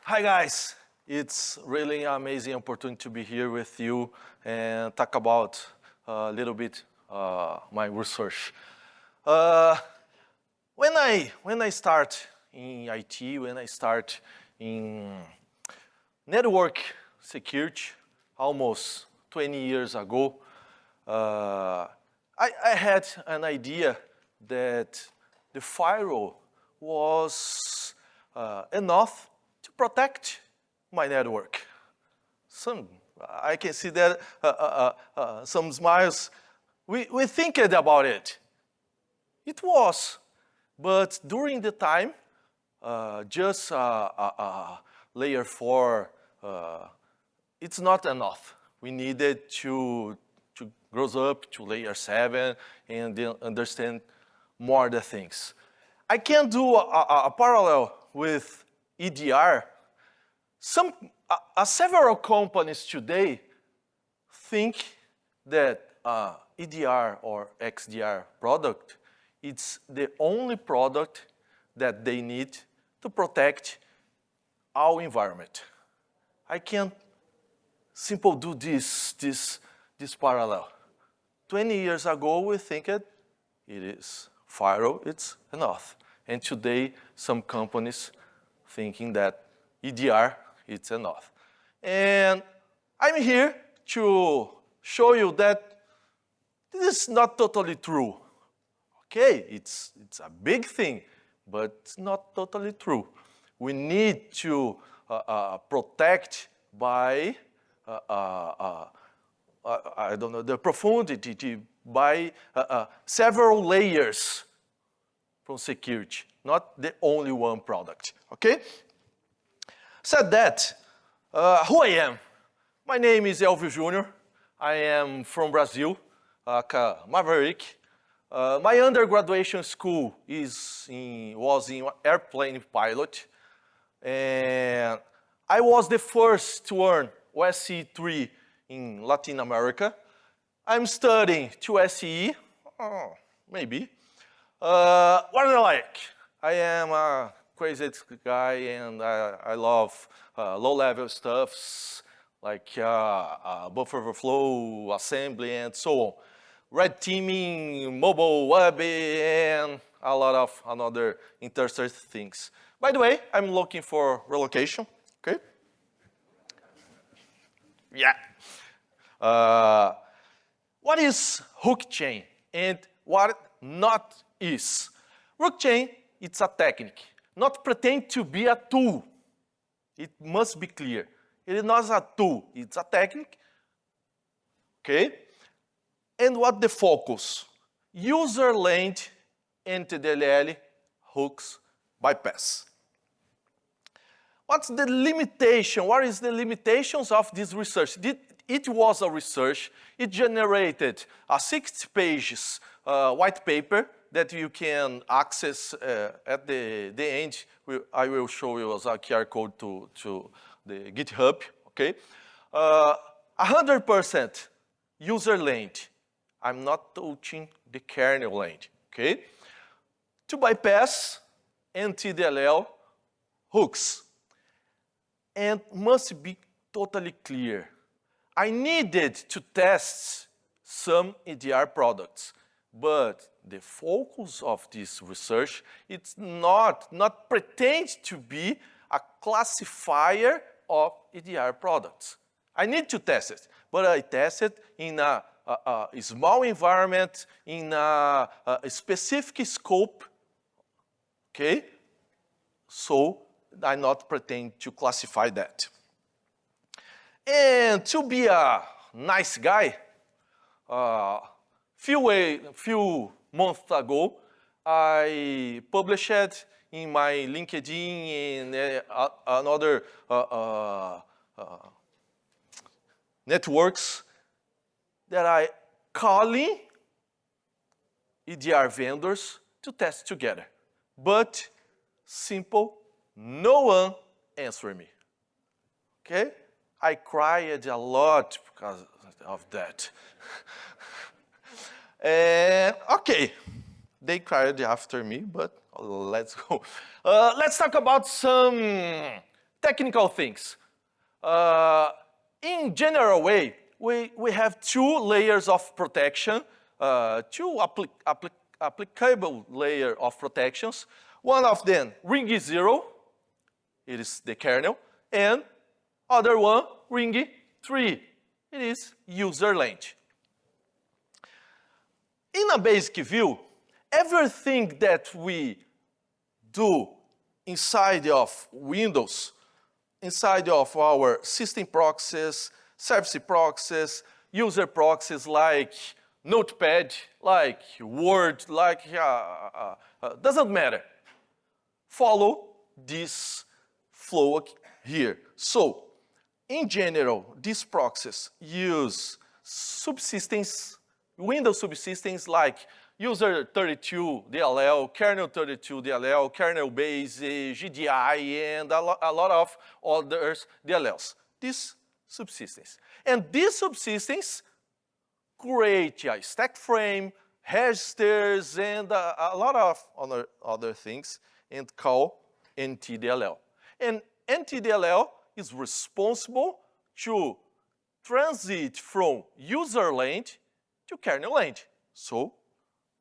Hi guys, it's really an amazing opportunity to be here with you and talk about a little bit my research. Uh, when I start in IT, when I start in network security, almost 20 years ago, I had an idea that the firewall was enough to protect my network. I can see that some smiles. We think about it. It was, but during the time, just layer 4, it's not enough. We needed to grow up to layer 7 and then understand more the things. I can do a parallel with EDR. Several companies today think that EDR or XDR product, it's the only product that they need to protect our environment. I can simply do this parallel. 20 years ago, we think it is firewall, it's enough. And today, some companies thinking that EDR, it's enough. And I'm here to show you that this is not totally true. Okay, it's a big thing, but it's not totally true. We need to protect by, I don't know, the profundity, by several layers from security, not the only one product, okay? Said that, who I am? My name is Elvio Júnior. I am from Brazil, Maverick. My undergraduate school was in airplane pilot. And I was the first to earn OSCE 3 in Latin America. I'm studying to SCE, maybe. What do I like? I am a crazy guy and I love low-level stuffs like buffer overflow, assembly, and so on. Red teaming, mobile web, and a lot of another interesting things. By the way, I'm looking for relocation, okay? Yeah. What is hook chain and what not is? Hook chain, it's a technique, not pretend to be a tool. It must be clear. It is not a tool, it's a technique, okay? And what the focus? User-land NTDLL hooks bypass. What's the limitation? What is the limitations of this research? It was a research. It generated a 60 pages white paper that you can access at the end. I will show you as a QR code to the GitHub, okay? 100% user-land. I'm not touching the kernel land, okay? To bypass NTDLL hooks. And must be totally clear. I needed to test some EDR products, but the focus of this research, it's not pretend to be a classifier of EDR products. I need to test it, but I test it in a small environment, in a specific scope, okay? So I not pretend to classify that. And to be a nice guy, few months ago, I published in my LinkedIn and another networks that I calling EDR vendors to test together. But simple, no one answered me. Okay? I cried a lot because of that. And okay, they cried after me, but let's go. Let's talk about some technical things. In general way, we have two layers of protection, two applicable layer of protections. One of them, ring 0, it is the kernel, and other one, ring 3, it is user land. In a basic view, everything that we do inside of Windows, inside of our system proxies, service proxies, user proxies like Notepad, like Word, like, doesn't matter. Follow this flow here. So, in general, these proxies use subsystems, Windows subsystems like user 32 DLL, kernel 32 DLL, kernel base, GDI, and a lot of others DLLs. These subsystems. And these subsystems create a stack frame, registers, and a lot of other things, and call NTDLL. And NTDLL is responsible to transit from user land to kernel land. So,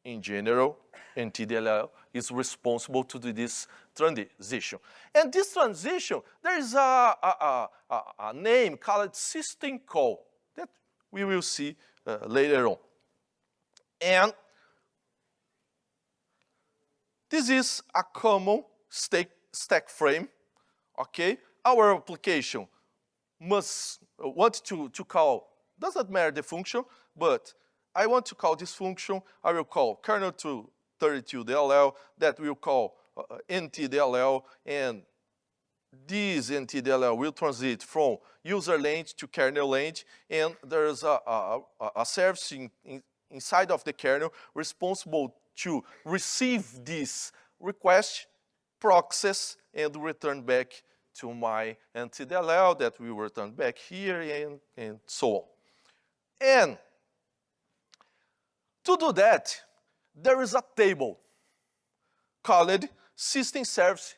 in general, NTDLL is responsible to do this transition. And this transition, there is a name called system call that we will see later on. And this is a common stack frame, okay? Our application must want to call, doesn't matter the function, but I want to call this function, I will call kernel to 32DLL, that will call NTDLL, and this NTDLL will transit from user land to kernel land, and there's a service inside of the kernel responsible to receive this request, process, and return back to my NTDLL that will return back here, and so on. And to do that, there is a table called System Service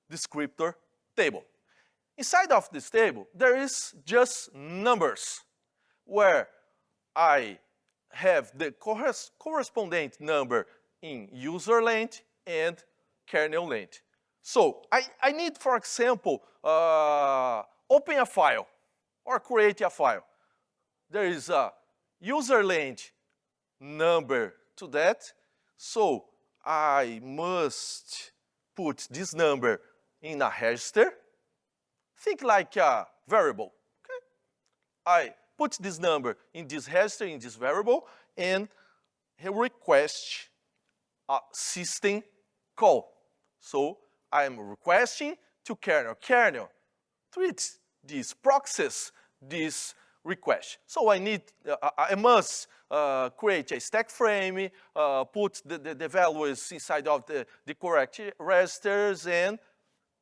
Descriptor Table. Inside of this table, there is just numbers where I have the corresponding number in user land and kernel land. So I need, for example, open a file or create a file. There is a user land number to that, so I must put this number in a register. Think like a variable. Okay? I put this number in this register, in this variable, and request a system call. So I am requesting to kernel. Kernel treats this, process this request. So I must create a stack frame, put the values inside of the correct registers, and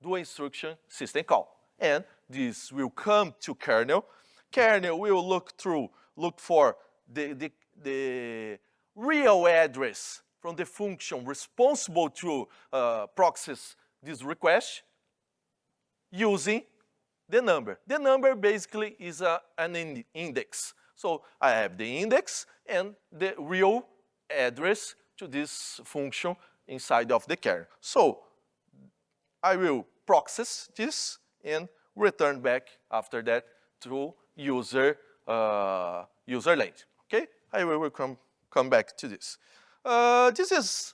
do instruction system call. And this will come to kernel. Kernel will look for the real address from the function responsible to process this request using the number. The number basically is an index. So I have the index and the real address to this function inside of the kernel. So I will process this and return back after that to user land. Okay, I will come back to this. This is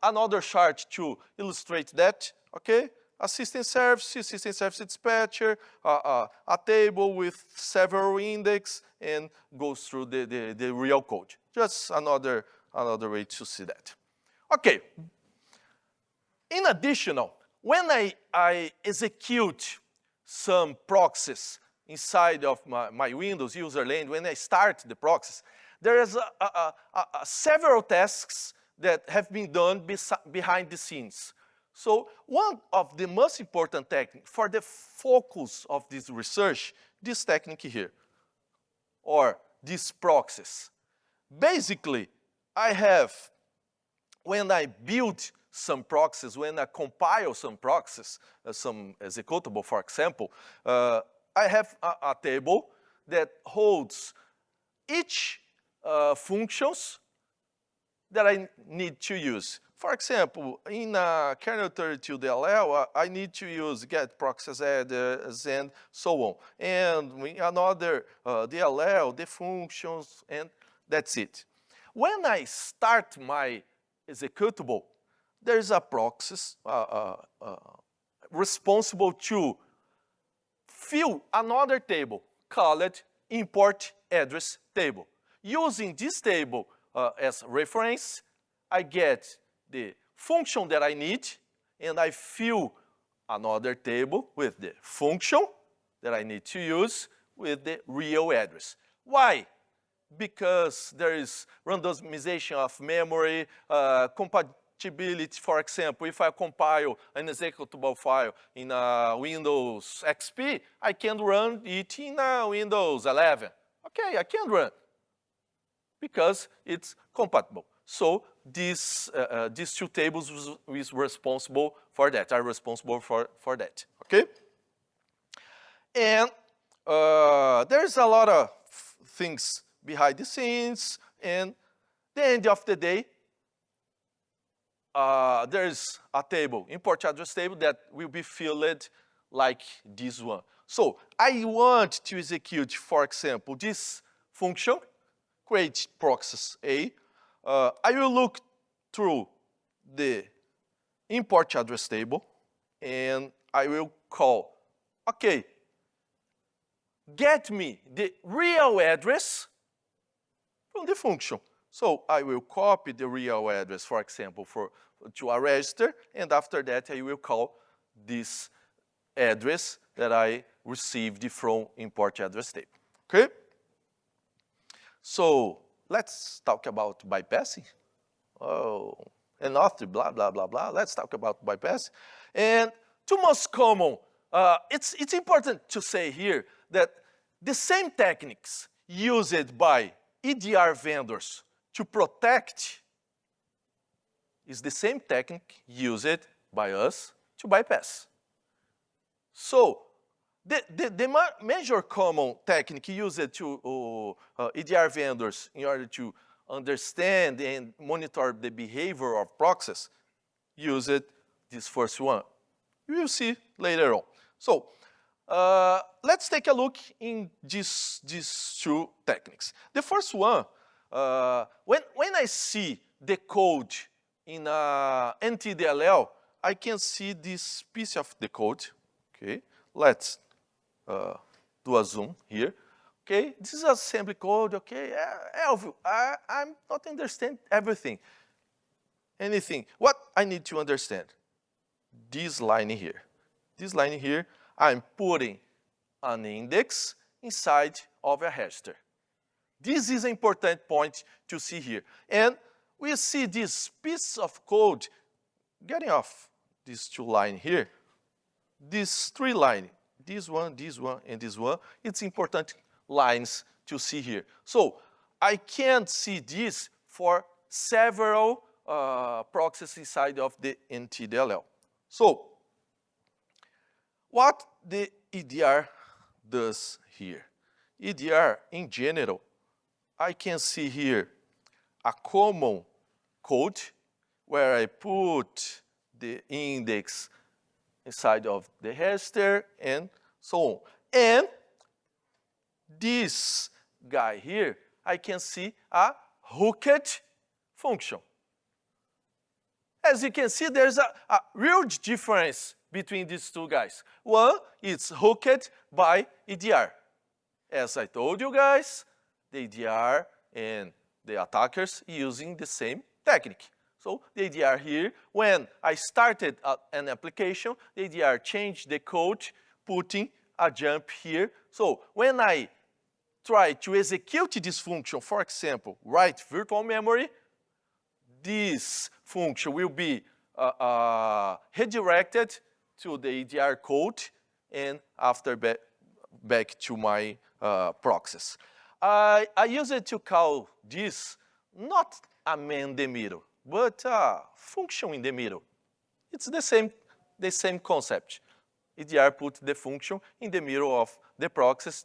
another chart to illustrate that. Okay, a system service dispatcher, a table with several index, and goes through the real code. Just another way to see that. Okay. In addition, when I execute some proxies inside of my Windows user land, when I start the proxies, there is several tasks that have been done behind the scenes. So one of the most important techniques for the focus of this research, this technique here, or these proxies. Basically, when I build some proxies, when I compile some proxies, some executable, for example, I have a table that holds each functions that I need to use. For example, in kernel 32 DLL, I need to use get proxies adders and so on. And in another DLL, the functions, and that's it. When I start my executable, there's a proxy responsible to fill another table called import address table. Using this table as reference, I get the function that I need, and I fill another table with the function that I need to use with the real address. Why? Because there is randomization of memory, compatibility. For example, if I compile an executable file in Windows XP, I can run it in Windows 11. Okay, I can run because it's compatible. So these two tables is responsible for that, are responsible for that, okay? And there's a lot of things behind the scenes, and the end of the day, there's a table, import address table, that will be filled like this one. So I want to execute, for example, this function, create proxies A. I will look through the import address table, and I will call, okay, get me the real address from the function. So I will copy the real address, for example, to a register, and after that I will call this address that I received from import address table, okay? So let's talk about bypassing. Oh, and after blah, blah, blah, blah, let's talk about bypassing. And two most common, it's important to say here that the same techniques used by EDR vendors to protect is the same technique used by us to bypass. So the major common technique used to EDR vendors in order to understand and monitor the behavior of proxies used this first one. You will see later on. So let's take a look in these two techniques. The first one, when I see the code in NTDLL, I can see this piece of the code. Okay, let's do a zoom here. Okay, this is assembly code. Okay, Elvio, I'm not understand everything. Anything. What I need to understand? This line here. This line here, I'm putting an index inside of a register. This is an important point to see here. And we see this piece of code getting off these two lines here. These three lines, this one, and this one, it's important lines to see here. So I can see this for several proxies inside of the NTDLL. So what the EDR does here? EDR, in general, I can see here a common code where I put the index inside of the register and so on. And this guy here, I can see a hooked function. As you can see, there's a huge difference between these two guys. One is hooked by EDR. As I told you guys, the EDR and the attackers using the same technique. So the EDR here, when I started an application, the EDR changed the code, putting a jump here. So when I try to execute this function, for example, write virtual memory, this function will be redirected to the EDR code and after back to my proxies. I use it to call this not a man in the middle. but a function in the middle. It's the same concept. EDR put the function in the middle of the proxies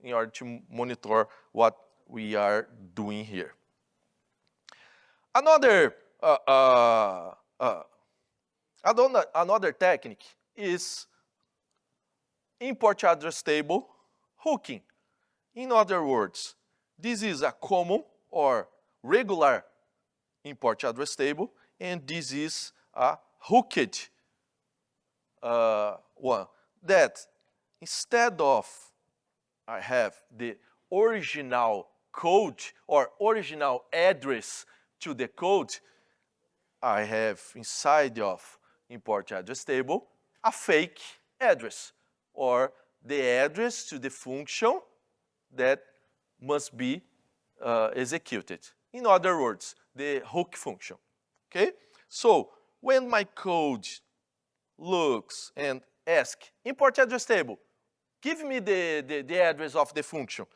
in order to monitor what we are doing here. Another technique is import address table hooking. In other words, this is a common or regular import address table, and this is a hooked one. That instead of I have the original code or original address to the code, I have inside of import address table a fake address or the address to the function that must be executed. In other words, the hook function. Okay? So when my code looks and asks import address table, give me the address of the function,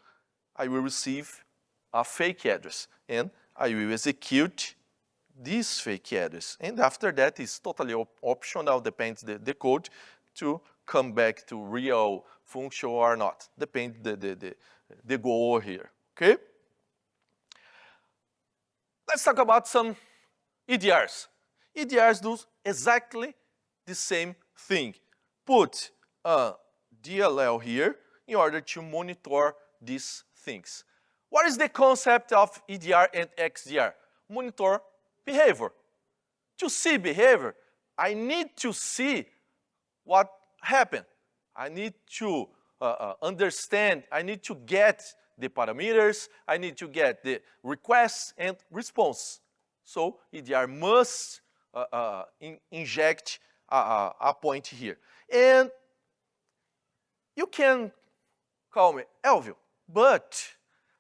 I will receive a fake address and I will execute this fake address. And after that, it's totally optional, depends the code to come back to real function or not. Depends the goal here, okay? Let's talk about some EDRs. EDRs do exactly the same thing. Put a DLL here in order to monitor these things. What is the concept of EDR and XDR? Monitor behavior. To see behavior, I need to see what happened. I need to understand, I need to get the parameters, I need to get the request and response. So EDR must inject a point here. And you can call me Elvio, but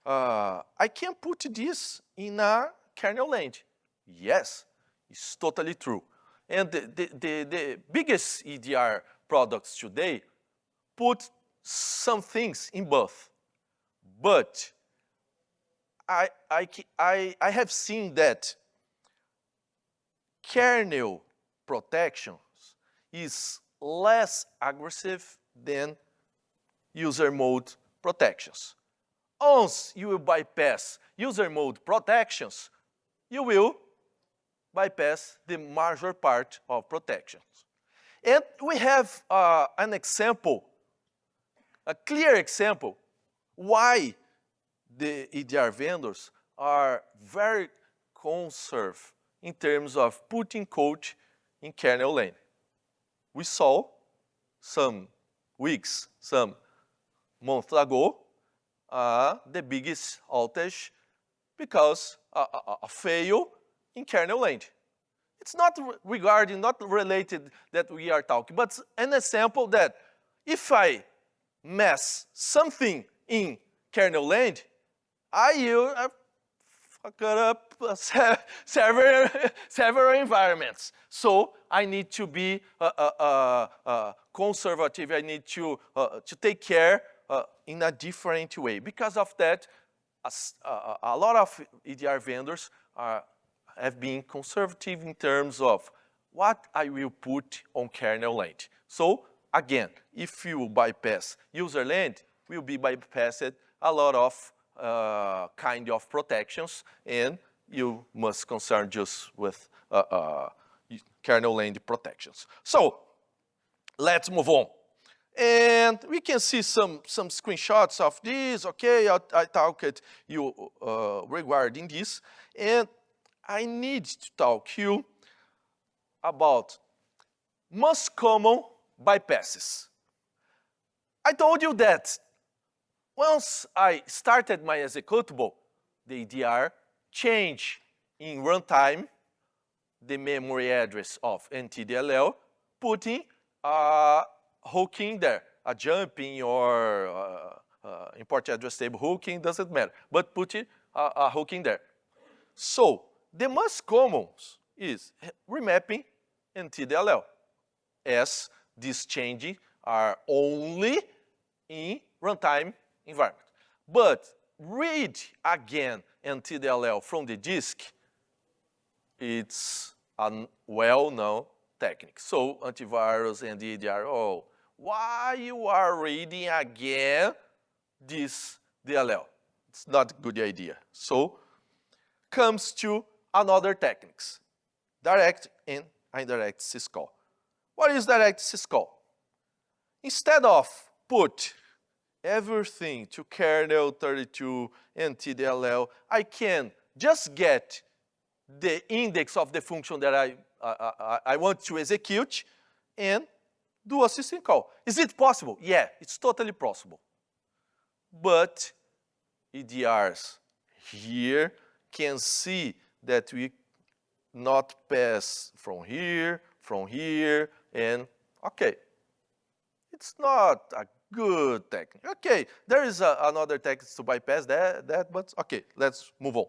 I can put this in a kernel land. Yes, it's totally true. And the biggest EDR products today put some things in both. But I have seen that kernel protections is less aggressive than user mode protections. Once you will bypass user mode protections, you will bypass the major part of protections. And we have an example, a clear example, why the EDR vendors are very conservative in terms of putting code in kernel lane. We saw some weeks, some months ago, the biggest outage because a fail in kernel lane. It's not related that we are talking, but an example that if I mess something in kernel lane, I will fuck up several environments. So I need to be conservative. I need to take care in a different way. Because of that, a lot of EDR vendors have been conservative in terms of what I will put on kernel lane. So again, if you bypass user land, will be bypassed a lot of kind of protections, and you must concern just with kernel lane protections. So let's move on. And we can see some screenshots of this. Okay, I talked you regarding this, and I need to talk to you about most common bypasses. I told you that once I started my executable, the EDR changed in runtime the memory address of NTDLL, putting a hooking there, a jumping or import address table hooking, doesn't matter, but put a hooking there. So the most common is remapping NTDLL, as these changes are only in runtime environment. But read again NTDLL from the disk, it's a well-known technique. So antivirus and EDR, oh, why you are reading again this DLL? It's not a good idea. So comes to another techniques, direct and indirect syscall. What is direct syscall? Instead of put everything to kernel 32 and TDLL, I can just get the index of the function that I want to execute and do a system call. Is it possible? Yeah, it's totally possible. But EDRs here can see that we not pass from here, and okay. It's not a good technique. Okay, there is another technique to bypass that, but okay, let's move on.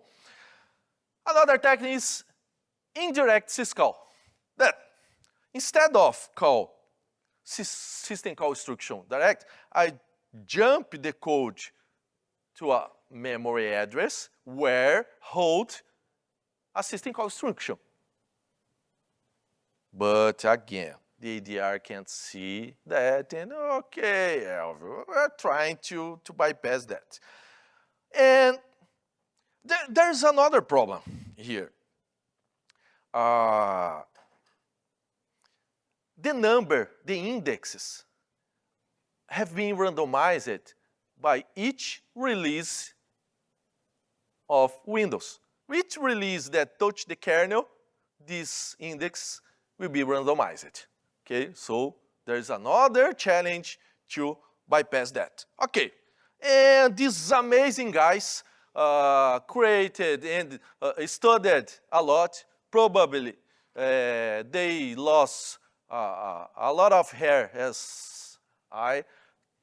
Another technique is indirect syscall. That instead of call system call instruction direct, I jump the code to a memory address where hold a system call instruction. But again, the ADR can't see that, and okay, we're trying to bypass that. And there's another problem here. The indexes have been randomized by each release of Windows. Each release that touch the kernel, this index will be randomized. Okay, so there's another challenge to bypass that. Okay, and these amazing guys created and studied a lot. Probably they lost a lot of hair as I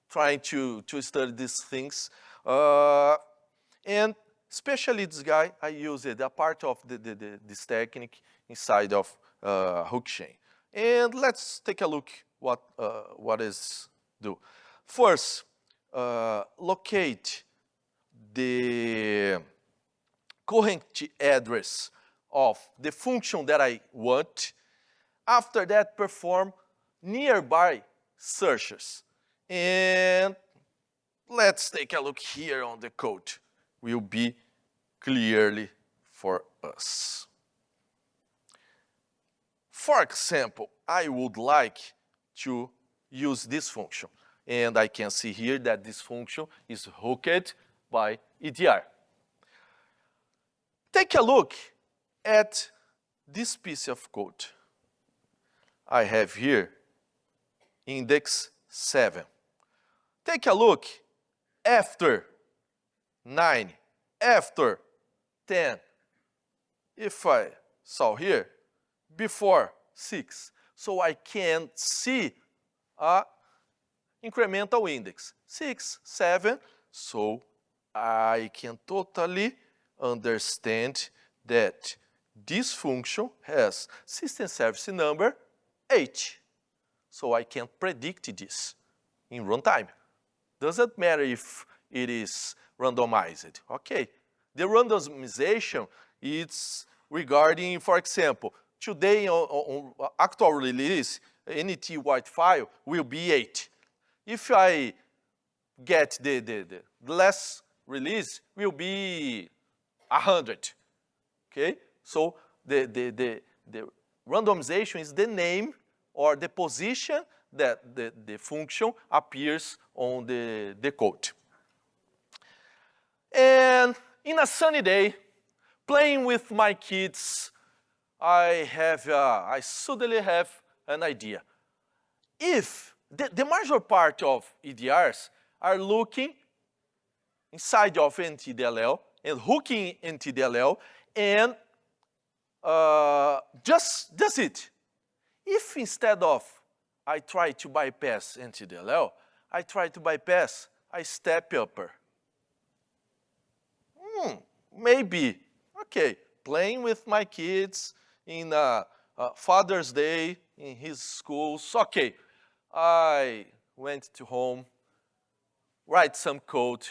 trying to study these things. And especially this guy, I used a part of this technique inside of HookChain. And let's take a look what is do. First, locate the current address of the function that I want. After that, perform nearby searches. And let's take a look here on the code. Will be clearly for us. For example, I would like to use this function. And I can see here that this function is hooked by EDR. Take a look at this piece of code. I have here index 7. Take a look after 9, after 10. If I saw here, before 6. So I can see a incremental index, 6, 7. So I can totally understand that this function has system service number 8. So I can predict this in runtime. Doesn't matter if it is randomized. Okay, the randomization is regarding, for example, today on actual release, NT white file will be 8. If I get the last release, will be 100. Okay, so the randomization is the name or the position that the function appears on the code. And in a sunny day, playing with my kids, I suddenly have an idea. If the major part of EDRs are looking inside of NTDLL and hooking NTDLL, and just that's it. If instead of I try to bypass NTDLL, I try to bypass a step upper. Maybe, okay, playing with my kids in Father's Day in his schools, okay, I went to home, write some code,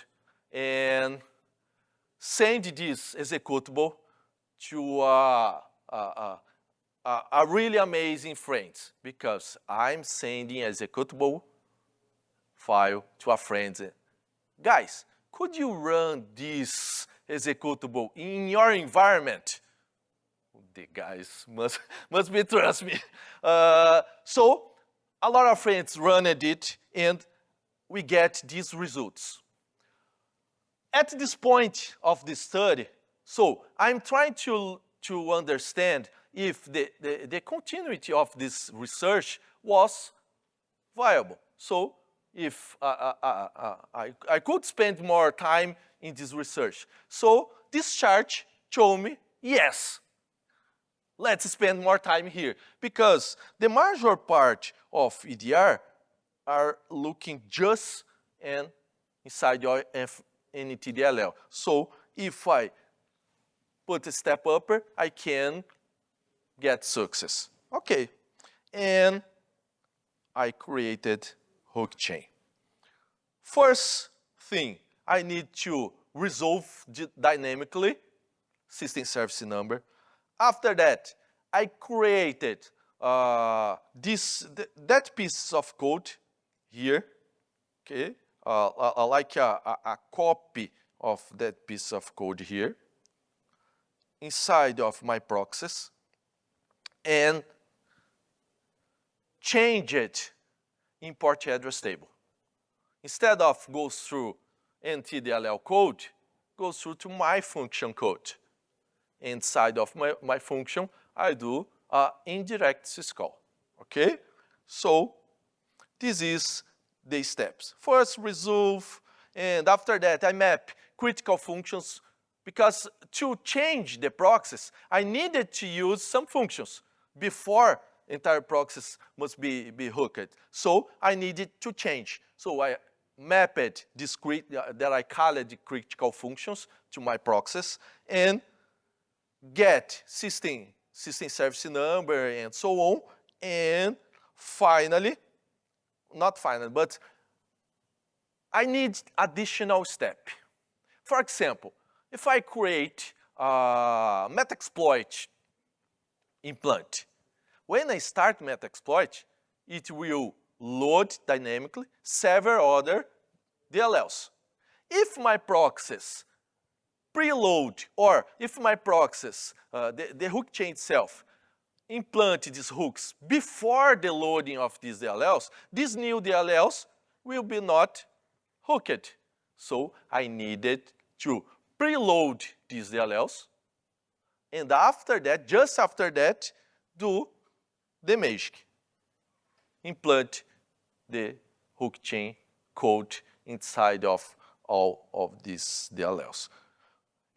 and send this executable to a are really amazing friends because I'm sending an executable file to a friend. Guys, could you run this executable in your environment? The guys must be trust me. So a lot of friends run it and we get these results. At this point of the study, so I'm trying to understand if the continuity of this research was viable. So if I could spend more time in this research. So this chart showed me, yes, let's spend more time here. Because the major part of EDR are looking just inside your NTDLL. So if I put a step upper, I can get success. Okay. And I created hook chain. First thing, I need to resolve dynamically system service number. After that, I created that piece of code here, okay, like a copy of that piece of code here inside of my proxies and change it in port address table. Instead of goes through NTDLL code, goes through to my function code. Inside of my function, I do indirect syscall, okay? So this is the steps. First, resolve, and after that, I map critical functions because to change the proxies, I needed to use some functions before entire proxies must be hooked. So I needed to change. So I mapped this that I called the critical functions to my proxies and get system service number and so on. And finally, not finally, but I need additional step. For example, if I create a Metaxploit implant, when I start Metaxploit, it will load dynamically several other DLLs. If my proxies preload, or if my proxies, the hook chain itself, implant these hooks before the loading of these DLLs, these new DLLs will be not hooked. So I needed to preload these DLLs, and after that, just after that, do the magic. Implant the hook chain code inside of all of these DLLs.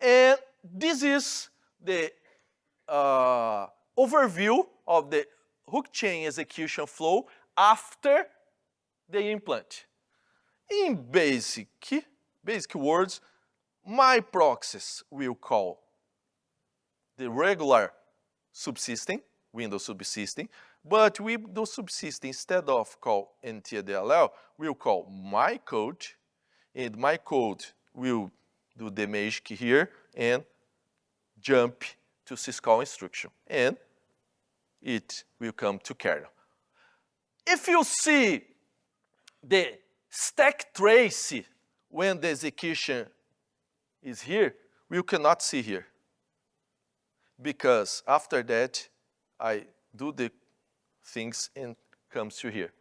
And this is the overview of the hook chain execution flow after the implant. In basic words, my proxies will call the regular subsystem, Windows subsystem, but Windows subsystem, instead of call NTDLL, will call my code, and my code will do the magic here and jump to syscall instruction, and it will come to kernel. If you see the stack trace when the execution is here, we cannot see here, because after that I do the things and comes to here.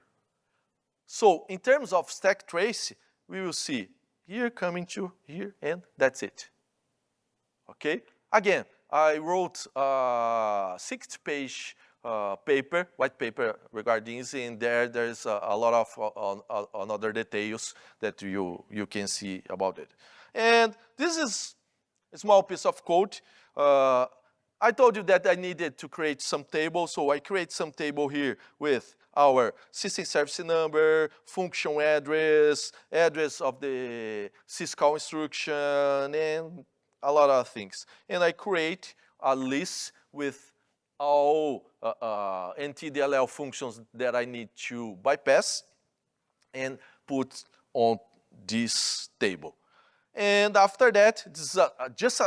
So in terms of stack trace, we will see here coming to here, and that's it. Okay? Again, I wrote a 60-page white paper regarding this, and there's a lot of other details that you can see about it. And this is a small piece of code. I told you that I needed to create some table, so I create some table here with our system service number, function address, address of the syscall instruction, and a lot of things. And I create a list with all NTDLL functions that I need to bypass and put on this table. And after that, this is just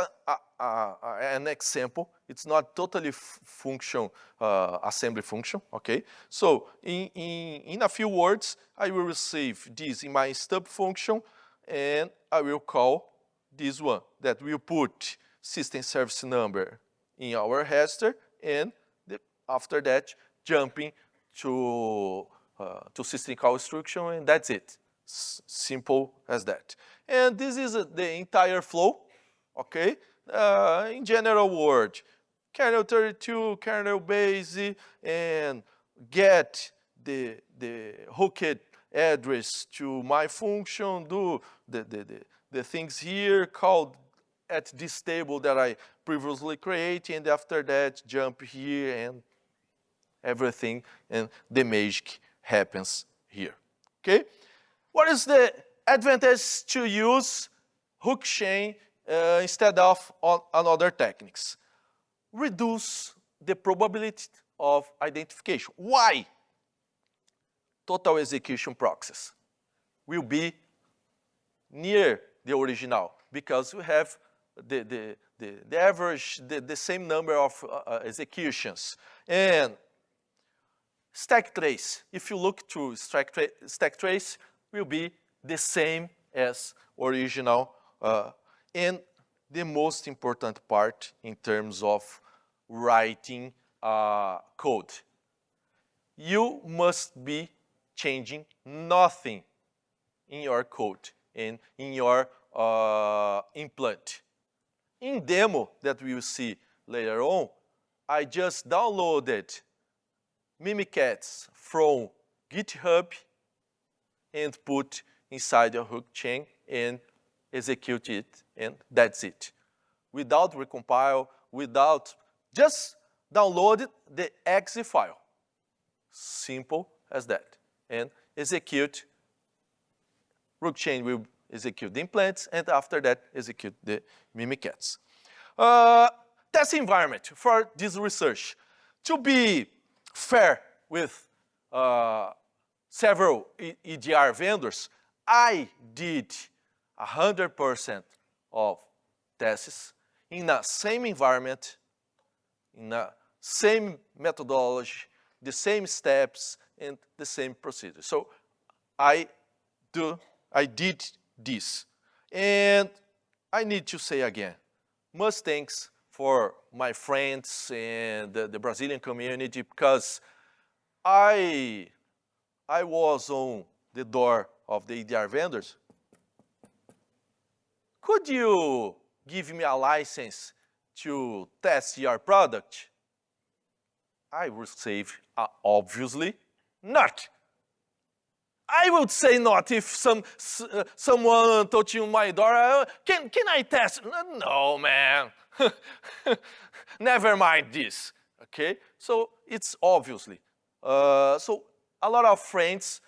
an example. It's not totally function, assembly function, okay? So in a few words, I will receive this in my stub function, and I will call this one that will put system service number in our register, and after that, jumping to system call instruction, and that's it. Simple as that. And this is the entire flow, okay? In general word, kernel 32, kernel base, and get the hooked address to my function, do the things here, called at this table that I previously created, and after that jump here and everything, and the magic happens here, okay? What is the advantage to use hook chain instead of another techniques? Reduce the probability of identification. Why? Total execution process will be near the original because we have the average, the same number of executions. And stack trace, if you look to stack trace, will be the same as original. And the most important part in terms of writing code, you must be changing nothing in your code and in your implant. In demo that we will see later on, I just downloaded Mimikatz from GitHub and put inside a hook chain and execute it, and that's it. Without recompile, without, just download the exe file. Simple as that. And execute, hook chain will execute the implants, and after that, execute the Mimikatz. Test environment for this research. To be fair with several EDR vendors, I did 100% of tests in the same environment, in the same methodology, the same steps, and the same procedure. So I did this. And I need to say again, much thanks for my friends and the Brazilian community, because I was on the door of the EDR vendors. Could you give me a license to test your product? I would say, obviously, not. I would say not if someone touching my door. Can I test? No, man. Never mind this. Okay, so it's obviously. So a lot of friends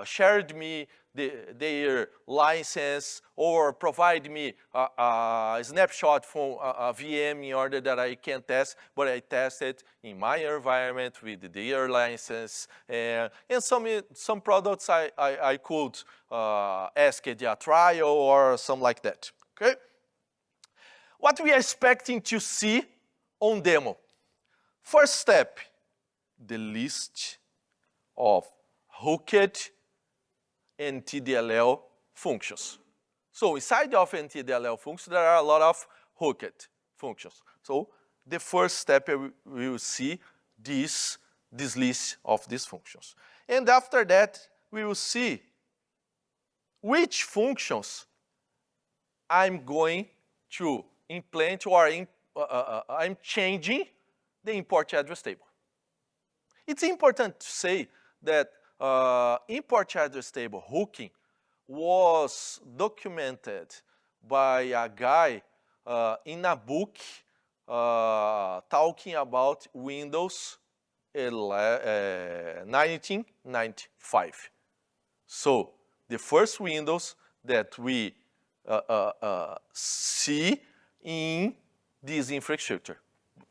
shared me their license or provide me a snapshot from a VM in order that I can test, but I tested in my environment with their license. And some products I could ask a trial or something like that, okay? What we are expecting to see on demo. First step, the list of hooked NTDLL functions. So inside of NTDLL functions, there are a lot of hooked functions. So the first step, we will see this list of these functions. And after that, we will see which functions I'm going to implement or I'm changing the import address table. It's important to say that import address table hooking was documented by a guy in a book talking about Windows 1995. So the first Windows that we see in this infrastructure,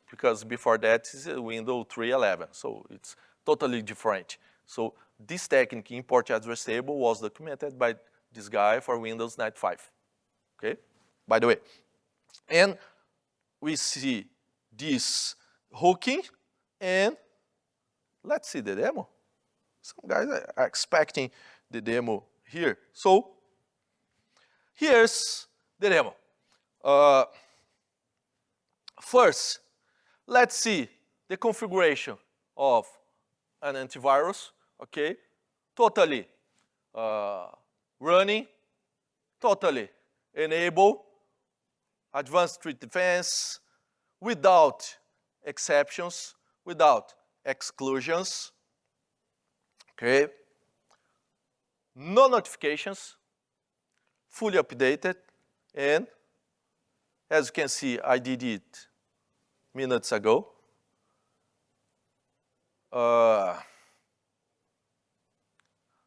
because before that is Windows 3.11, so it's totally different. So this technique, import address table, was documented by this guy for Windows 95, okay? By the way. And we see this hooking, and let's see the demo. Some guys are expecting the demo here. So here's the demo. First, let's see the configuration of an antivirus, okay? Totally running, totally enable, advanced threat defense, without exceptions, without exclusions, okay? No notifications, fully updated, and as you can see, I did it minutes ago.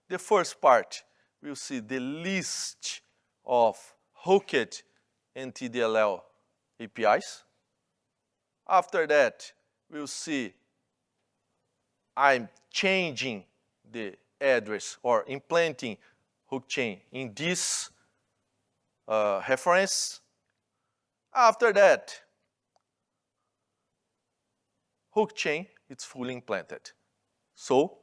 The first part, we'll see the list of hooked NTDLL APIs. After that, we'll see I'm changing the address or implanting hook chain in this reference. After that, hook chain is fully implanted. So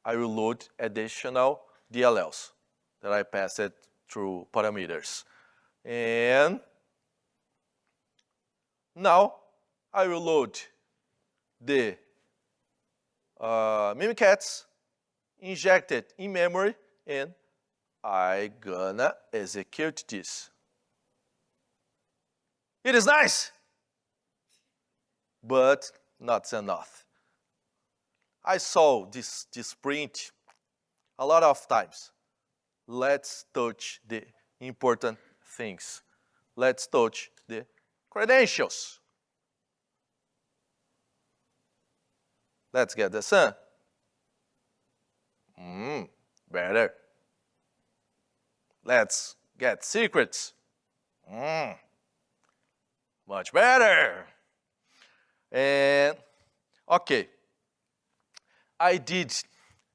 I will load additional DLLs that I passed through parameters. And now I will load the Mimikatz, inject it in memory, and I gonna execute this. It is nice, but not enough. I saw this print a lot of times. Let's touch the important things. Let's touch the credentials. Let's get the sun. Better. Let's get secrets. Much better. And okay, I did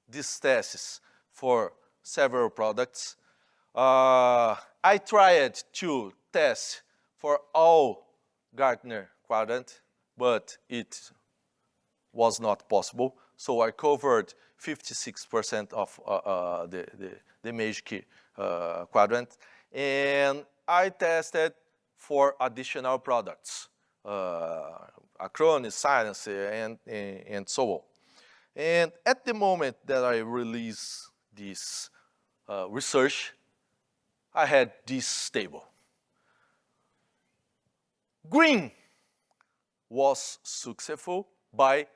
these tests for several products. I tried to test for all Gartner quadrant, but it was not possible. So I covered 56% of the Magic quadrant, and I tested for additional products, Acronis, Silence, and so on. And at the moment that I released this research, I had this table. Green was successful by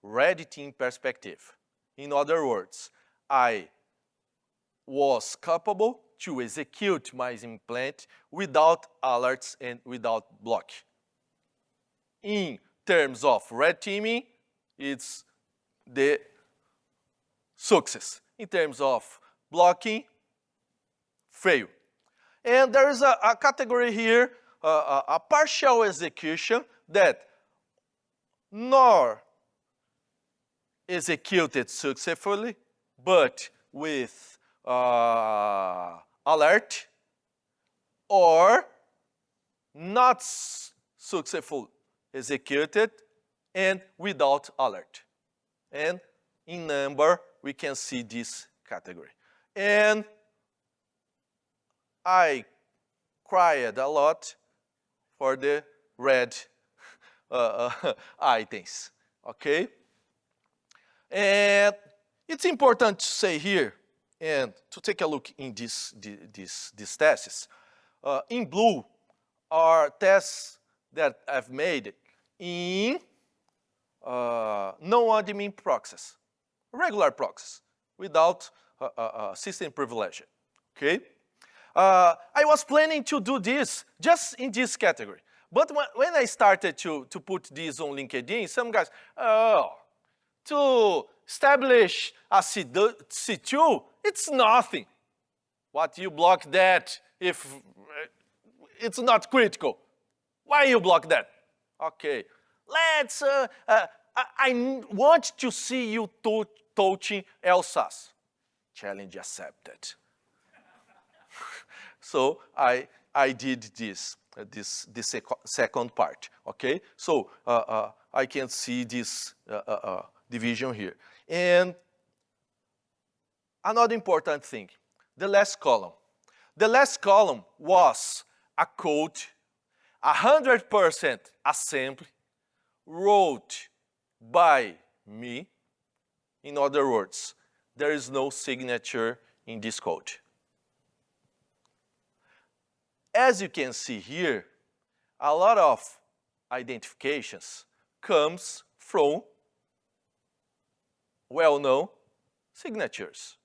red team perspective. In other words, I was capable to execute my implant without alerts and without block. In terms of red teaming, it's the success. In terms of blocking, fail. And there is a category here, a partial execution that nor executed successfully, but with alert, or not successful executed and without alert. And in number, we can see this category. And I cried a lot for the red items, okay? And it's important to say here, and to take a look in these tests. In blue are tests that I've made in non-admin proxies, regular proxies, without system privilege, okay? I was planning to do this just in this category. But when I started to put this on LinkedIn, some guys, to establish a C2, it's nothing. What you block that if it's not critical? Why you block that? Okay, let's, I want to see you touching LSAS. Challenge accepted. So I I did this second part, okay? So I can see this division here. And another important thing, the last column. The last column was a code, 100% assembly, wrote by me. In other words, there is no signature in this code. As you can see here, a lot of identifications comes from well-known signatures.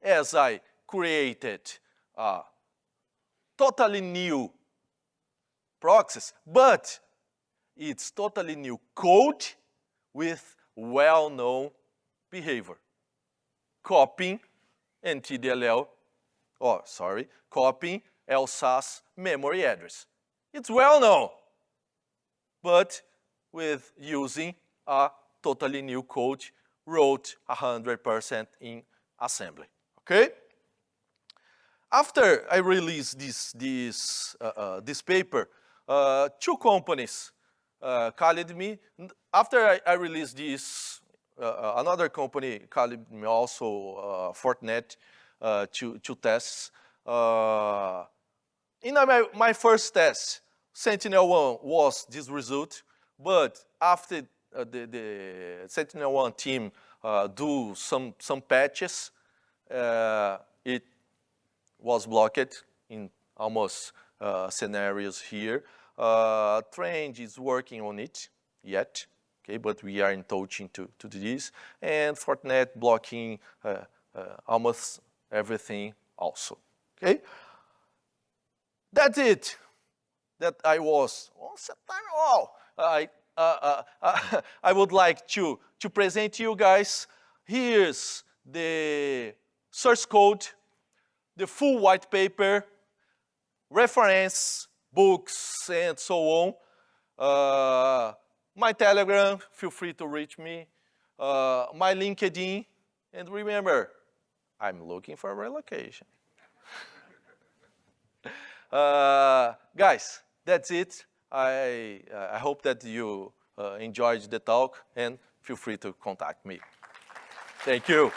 As I created totally new proxies, but it's totally new code with well-known behavior. Copying NTDLL, copying LSAS memory address. It's well known, but with using a totally new code wrote 100% in assembly, okay? After I released this paper, two companies called me. After I released this, another company called me also, Fortinet, to tests. In my first test, Sentinel-1 was this result, but after the Sentinel-1 team do some patches, it was blocked in almost scenarios here. Trend is working on it yet, okay, but we are in touching to this. And Fortinet blocking almost everything also, okay? That's it. That I was I would like to present to you guys. Here's the source code, the full white paper, reference, books, and so on. My Telegram, feel free to reach me. My LinkedIn, and remember, I'm looking for a relocation. Guys, that's it. I hope that you enjoyed the talk, and feel free to contact me. Thank you.